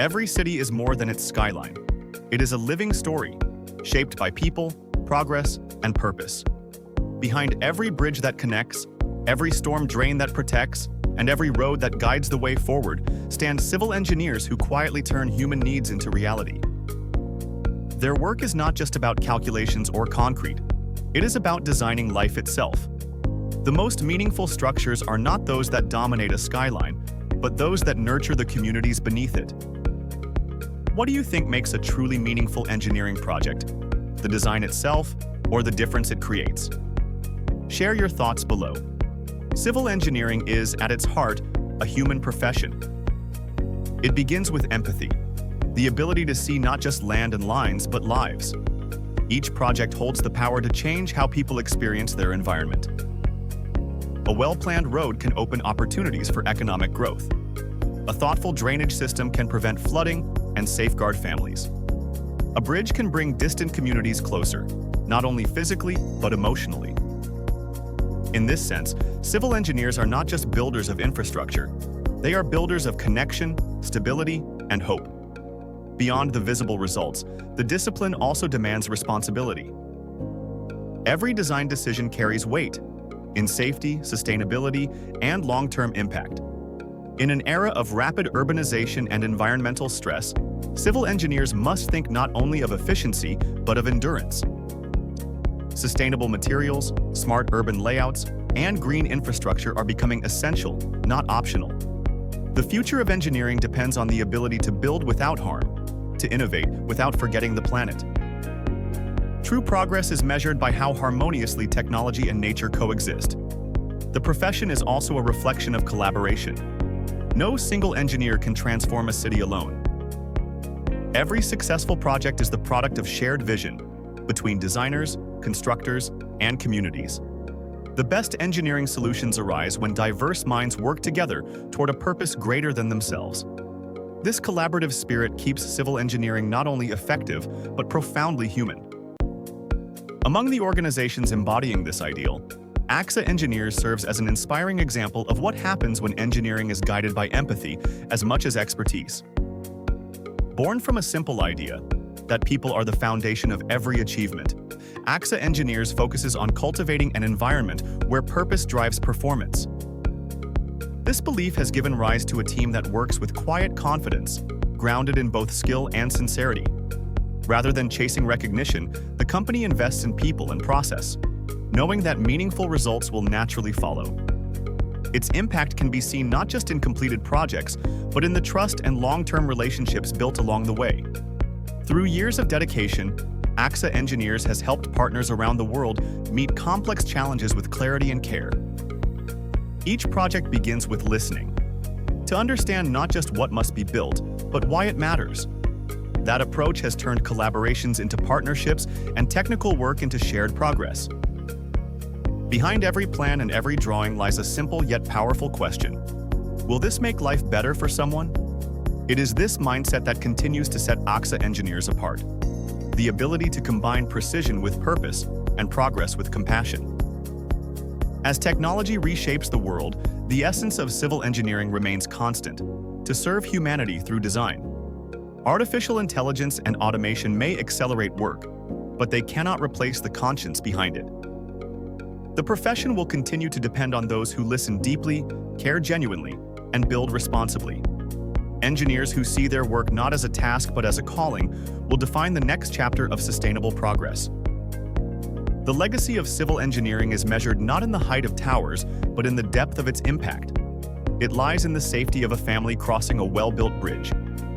Every city is more than its skyline. It is a living story, shaped by people, progress, and purpose. Behind every bridge that connects, every storm drain that protects, and every road that guides the way forward stand civil engineers who quietly turn human needs into reality. Their work is not just about calculations or concrete. It is about designing life itself. The most meaningful structures are not those that dominate a skyline, but those that nurture the communities beneath it. What do you think makes a truly meaningful engineering project? The design itself, or the difference it creates? Share your thoughts below. Civil engineering is, at its heart, a human profession. It begins with empathy, the ability to see not just land and lines, but lives. Each project holds the power to change how people experience their environment. A well-planned road can open opportunities for economic growth. A thoughtful drainage system can prevent flooding and safeguard families. A bridge can bring distant communities closer, not only physically, but emotionally. In this sense, civil engineers are not just builders of infrastructure. They are builders of connection, stability, and hope. Beyond the visible results, the discipline also demands responsibility. Every design decision carries weight in safety, sustainability, and long-term impact. In an era of rapid urbanization and environmental stress, civil engineers must think not only of efficiency, but of endurance. Sustainable materials, smart urban layouts, and green infrastructure are becoming essential, not optional. The future of engineering depends on the ability to build without harm, to innovate without forgetting the planet. True progress is measured by how harmoniously technology and nature coexist. The profession is also a reflection of collaboration. No single engineer can transform a city alone. Every successful project is the product of shared vision between designers, constructors, and communities. The best engineering solutions arise when diverse minds work together toward a purpose greater than themselves. This collaborative spirit keeps civil engineering not only effective, but profoundly human. Among the organizations embodying this ideal, AXA Engineers serves as an inspiring example of what happens when engineering is guided by empathy as much as expertise. Born from a simple idea, that people are the foundation of every achievement, AXA Engineers focuses on cultivating an environment where purpose drives performance. This belief has given rise to a team that works with quiet confidence, grounded in both skill and sincerity. Rather than chasing recognition, the company invests in people and process, knowing that meaningful results will naturally follow. Its impact can be seen not just in completed projects, but in the trust and long-term relationships built along the way. Through years of dedication, AXA Engineers has helped partners around the world meet complex challenges with clarity and care. Each project begins with listening, to understand not just what must be built, but why it matters. That approach has turned collaborations into partnerships and technical work into shared progress. Behind every plan and every drawing lies a simple yet powerful question. Will this make life better for someone? It is this mindset that continues to set AXA Engineers apart. The ability to combine precision with purpose and progress with compassion. As technology reshapes the world, the essence of civil engineering remains constant: to serve humanity through design. Artificial intelligence and automation may accelerate work, but they cannot replace the conscience behind it. The profession will continue to depend on those who listen deeply, care genuinely, and build responsibly. Engineers who see their work not as a task but as a calling will define the next chapter of sustainable progress. The legacy of civil engineering is measured not in the height of towers, but in the depth of its impact. It lies in the safety of a family crossing a well-built bridge,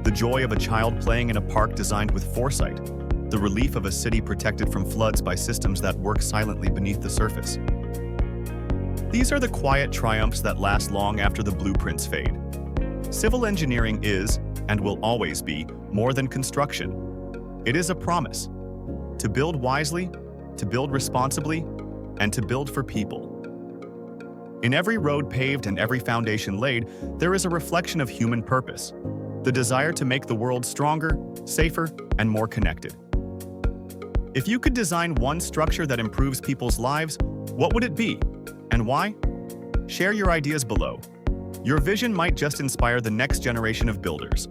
the joy of a child playing in a park designed with foresight, the relief of a city protected from floods by systems that work silently beneath the surface. These are the quiet triumphs that last long after the blueprints fade. Civil engineering is, and will always be, more than construction. It is a promise to build wisely, to build responsibly, and to build for people. In every road paved and every foundation laid, there is a reflection of human purpose, the desire to make the world stronger, safer, and more connected. If you could design one structure that improves people's lives, what would it be, and why? Share your ideas below. Your vision might just inspire the next generation of builders.